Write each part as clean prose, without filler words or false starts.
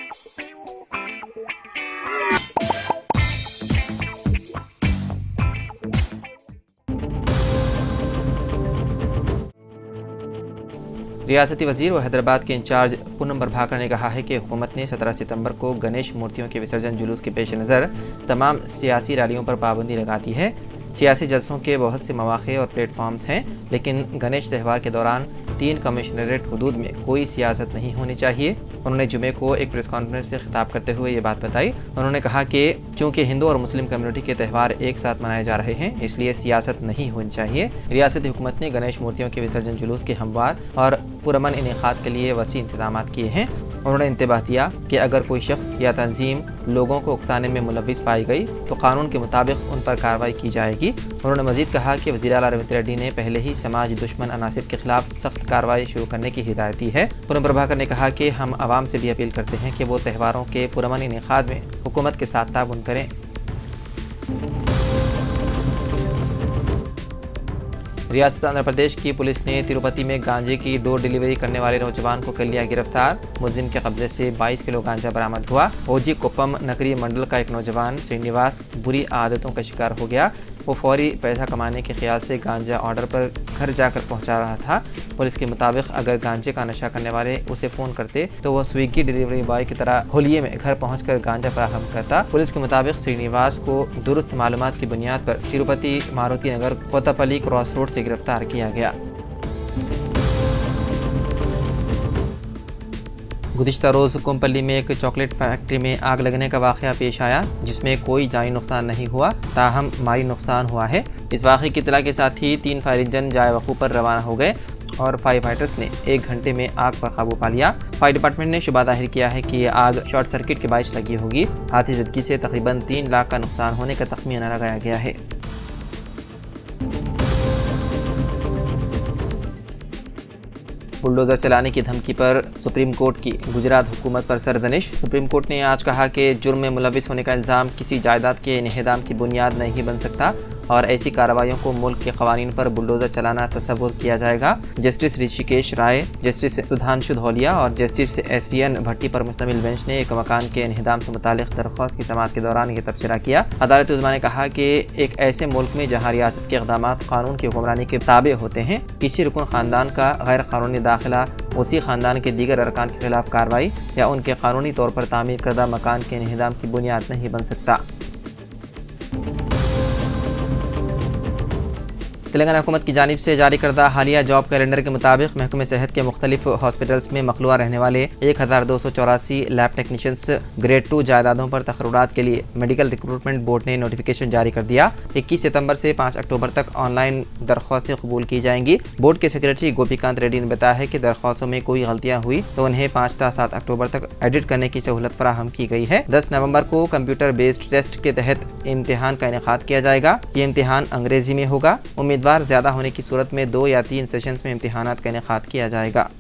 रियासती वजीर व हैदराबाद के इंचार्ज पूनम प्रभाकर ने कहा है कि हुकूमत ने 17 सितंबर को गणेश मूर्तियों के विसर्जन जुलूस के पेश नज़र तमाम सियासी रैलियों पर पाबंदी लगा दी है। सियासी जलसों के बहुत से मौक़े और प्लेटफॉर्म्स हैं, लेकिन गणेश त्यौहार के दौरान 3 कमिश्नरेट हुदूद में कोई सियासत नहीं होनी चाहिए। उन्होंने जुमे को एक प्रेस कॉन्फ्रेंस से खिताब करते हुए ये बात बताई। उन्होंने कहा कि चूँकि हिंदू और मुस्लिम कम्युनिटी के त्यौहार एक साथ मनाए जा रहे हैं, इसलिए सियासत नहीं होनी चाहिए। रियासती हुकूमत ने गणेश मूर्तियों के विसर्जन जुलूस के हमवार और पुरअमन इनेकाद के लिए वसी इंतजाम किए हैं। उन्होंने इंतबाह दिया कि अगर कोई शख्स या तंजीम लोगों को उकसाने में मुलविस पाई गई तो कानून के मुताबिक उन पर कार्रवाई की जाएगी। उन्होंने मजीद कहा कि वज़ीर आला रविंद्र रेड्डी ने पहले ही समाज दुश्मन अनासिर के खिलाफ सख्त कार्रवाई शुरू करने की हिदायत दी है। पूनम प्रभाकर ने कहा कि हम आवाम से भी अपील करते हैं कि वो त्यौहारों के पुरअमन इनेकाद में हुकूमत के साथ ताउन करें। रियासत आंध्र प्रदेश की पुलिस ने तिरुपति में गांजे की डोर डिलीवरी करने वाले नौजवान को कर लिया गिरफ्तार। मुलजिम के कब्जे से 22 किलो गांजा बरामद हुआ। ओजी कोप्पम नगरीय मंडल का एक नौजवान श्रीनिवास बुरी आदतों का शिकार हो गया। वो फौरी पैसा कमाने के ख्याल से गांजा ऑर्डर पर घर जाकर पहुंचा रहा था। पुलिस के मुताबिक अगर गांजे का नशा करने वाले उसे फ़ोन करते तो वह स्विगी डिलीवरी बॉय की तरह होलिये में घर पहुंचकर गांजा फराहम करता। पुलिस के मुताबिक श्रीनिवास को दुरुस्त मालूमात की बुनियाद पर तिरुपति मारुति नगर कोतापल्ली क्रॉस रोड से गिरफ्तार किया गया। गुज़िश्ता रोज़ कोम्पल्ली में एक चॉकलेट फैक्ट्री में आग लगने का वाक़या पेश आया, जिसमें कोई जानी नुकसान नहीं हुआ, ताहम माली नुकसान हुआ है। इस वाक़े की इत्तला के साथ ही 3 फायर इंजन जाए वक़ूफ़ पर रवाना हो गए और फायर फाइटर्स ने 1 घंटे में आग पर काबू पा लिया। फायर डिपार्टमेंट ने शुबा जाहिर किया है कि ये आग शॉर्ट सर्किट के बाइस लगी होगी। आतिशबाजी से तकरीबन 3 लाख का नुकसान होने का तखमीना लगाया गया है। बुलडोज़र चलाने की धमकी पर सुप्रीम कोर्ट की गुजरात हुकूमत पर सरदनिश। सुप्रीम कोर्ट ने आज कहा कि जुर्म में मुलविस होने का इल्ज़ाम किसी जायदाद के इन्हेदाम की बुनियाद नहीं बन सकता और ऐसी कार्रवाइयों को मुल्क के कवानीन पर बुलडोज़र चलाना तस्वुर किया जाएगा। जस्टिस ऋषिकेश राय, जस्टिस सुधांशु धौलिया और जस्टिस SVN भट्टी पर मुश्तमिल बेंच ने एक मकान के इन्हेदाम से मुतालिक दरख्वास्त की समाअत के दौरान ये तबसरा किया। अदालत उज़्मा ने कहा कि एक ऐसे मुल्क में जहाँ रियासत के इक़दाम कानून की हुक्मरानी के ताबे होते हैं, किसी रुकन ख़ानदान का गैर कानूनी दाखिला उसी ख़ानदान के दीगर अरकान के खिलाफ कार्रवाई या उनके कानूनी तौर पर तामीर करदा मकान के इन्हेदाम की बुनियाद नहीं बन सकता। तेलंगाना हुकूमत की जानिब से जारी करदा हालिया जॉब कैलेंडर के मुताबिक महकमे सेहत के मुख्तलिफ हॉस्पिटल्स में मखलूआ रहने वाले 1284 लैब टेक्नीशियंस ग्रेड 2 जायदादों पर तकर्रुरात के लिए मेडिकल रिक्रूटमेंट बोर्ड ने नोटिफिकेशन जारी कर दिया। 21 सितंबर से 5 अक्टूबर तक ऑनलाइन दरख्वास्तें कबूल की जाएंगी। बोर्ड के सेक्रेटरी गोपीकांत रेड्डी ने बताया है कि दरख्वास्तों में कोई गलतियाँ हुई तो उन्हें 5 से 7 अक्टूबर तक एडिट करने की सहूलत फराहम की गई है। 10 नवंबर को कंप्यूटर बेस्ड टेस्ट के तहत इम्तिहान का इनेकाद किया जाएगा। ये इम्तिहान अंग्रेजी में होगा। उम्मीदवार ज़्यादा होने की सूरत में 2 या 3 सेशंस में इम्तिहानात का इनेकाद किया जाएगा।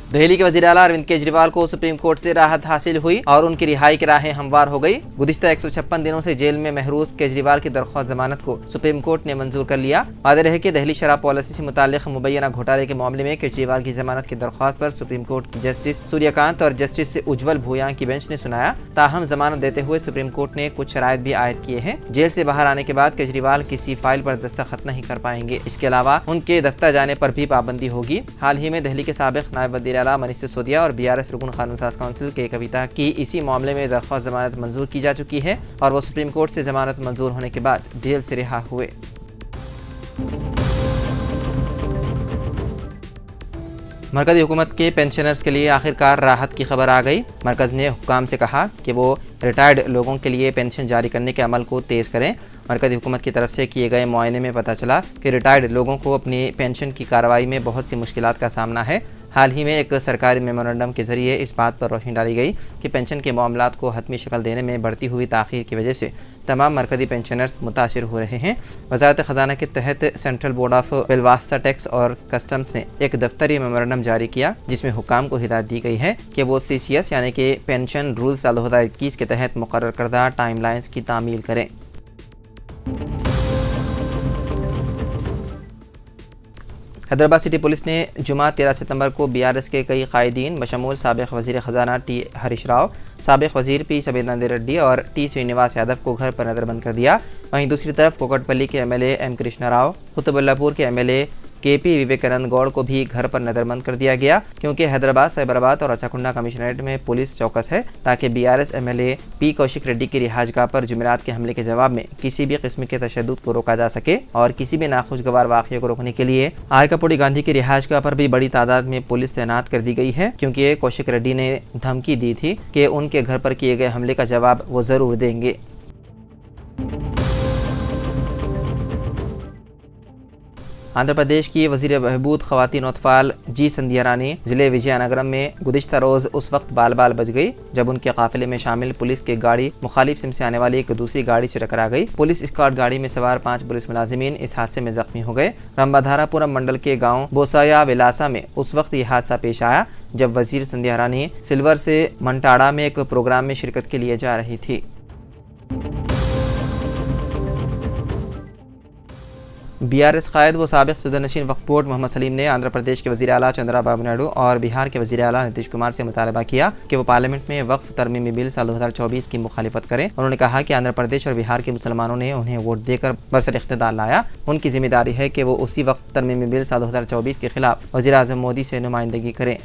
दिल्ली के वज़ीर आला अरविंद केजरीवाल को सुप्रीम कोर्ट से राहत हासिल हुई और उनकी रिहाई की राहें हमवार हो गई। गुज़िश्ता 156 दिनों से जेल में महरूस केजरीवाल की दरख्वास्त जमानत को सुप्रीम कोर्ट ने मंजूर कर लिया। वाज़ेह रहे कि दिल्ली शराब पॉलिसी से मुताल्लिक़ मुबैना घोटाले के मामले में केजरीवाल की जमानत की दरख्वास्त पर सुप्रीम कोर्ट की जस्टिस सूर्यकांत और जस्टिस उज्ज्वल भूयां की बेंच ने सुनाया। ताहम जमानत देते हुए सुप्रीम कोर्ट ने कुछ शराइत भी आयद किए हैं। जेल से बाहर आने के बाद केजरीवाल किसी फाइल पर दस्तखत नहीं कर पाएंगे। इसके अलावा उनके दफ्तर जाने पर भी पाबंदी होगी। हाल ही में दिल्ली के साबिक़ नायब वज़ीर आला मनीष सिसोदिया और BRS रुकन कानून साज काउंसिल के कविता की इसी मामले में दरख्वास्त जमानत मंजूर की जा चुकी है और वो सुप्रीम कोर्ट से जमानत मंजूर होने के बाद जेल से रिहा हुए। मरकज़ी हुकूमत के पेंशनर्स के लिए आखिरकार राहत की खबर आ गई। मरकज़ ने हुक्काम से कहा कि वो रिटायर्ड लोगों के लिए पेंशन जारी करने के अमल को तेज़ करें। मरकज़ी हुकूमत की तरफ से किए गए मुआयने में पता चला कि रिटायर्ड लोगों को अपनी पेंशन की कार्रवाई में बहुत सी मुश्किलात का सामना है। हाल ही में एक सरकारी मेमोरेंडम के ज़रिए इस बात पर रोशनी डाली गई कि पेंशन के मामलात को हतमी शक्ल देने में बढ़ती हुई ताख़ीर की वजह से तमाम मरकज़ी पेंशनर्स मुतासिर हो रहे हैं। वज़ारत ख़ज़ाना के तहत सेंट्रल बोर्ड ऑफ बिलवास्ता टैक्स और कस्टम्स ने एक दफ्तरी मेमोरेंडम जारी किया, जिसमें हुकाम को हिदायत दी गई है कि वो CCS यानी कि पेंशन रूल साल 2021 के तहत मुकर्रर करदा टाइमलाइंस की तामील करें। हैदराबाद सिटी पुलिस ने जुमा 13 सितंबर को बीआरएस के कई कायदीन बशमूल साबिक वज़ीर ख़जाना टी हरीश राव, साबिक वज़ीर पी सबेदानंद रेड्डी और टी श्रीनिवास यादव को घर पर नज़रबंद कर दिया। वहीं दूसरी तरफ कोकटपल्ली के एमएलए एम कृष्णा राव, कुतुबुल्लापुर के एमएलए केपी विवेकानंद गौड़ को भी घर पर नज़रबंद कर दिया गया, क्योंकि हैदराबाद, साइबराबाद और अचाकुंडा कमिश्नरेट में पुलिस चौकस है ताकि BRS MLA P Kaushik Reddy की रिहाजगाह पर जुमेरात के हमले के जवाब में किसी भी किस्म के तशद्दुद को रोका जा सके। और किसी भी नाखुशगवार वाक़े को रोकने के लिए आरकापुड़ी गांधी की रिहाजगाह पर भी बड़ी तादाद में पुलिस तैनात कर दी गई है, क्योंकि कौशिक रेड्डी ने धमकी दी थी कि उनके घर पर किए गए हमले का जवाब वो ज़रूर देंगे। आंध्र प्रदेश की वज़ीर बहबूद ख़वातीन अतफ़ाल जी संध्या रानी ज़िले विजयनगरम में गुज़िश्ता रोज़ उस वक्त बाल बाल बच गई जब उनके काफ़िले में शामिल पुलिस की गाड़ी मुखालिफ सिम से आने वाली एक दूसरी गाड़ी से टकरा गई। पुलिस स्क्वाड गाड़ी में सवार 5 पुलिस मुलाजिमीन इस हादसे में जख्मी हो गए। रंबाधारापुरम मंडल के गाँव बोसाया विलासा में उस वक्त ये हादसा पेश आया जब वज़ीर संध्या रानी सिल्वर से मंटाड़ा में एक प्रोग्राम में शिरकत के लिए जा रही थी। बीआरएस कायद व साबिक़ सदरनशीन वक्फ बोर्ड मोहम्मद सलीम ने आंध्र प्रदेश के वज़ीर आला चंद्राबाबू नायडू और बिहार के वज़ीर आला नीतीश कुमार से मुतालबा किया कि वो पार्लियामेंट में वक्फ तरमीमी बिल साल 2024 की मुखालिफत करें। उन्होंने कहा कि आंध्र प्रदेश और बिहार के मुसलमानों ने उन्हें वोट देकर बरसर इख्तिदार लाया। उनकी जिम्मेदारी है कि वो उसी वक्त तरमीमी बिल साल 2024 के खिलाफ वज़ीर आज़म मोदी से नुमाइंदगी करें।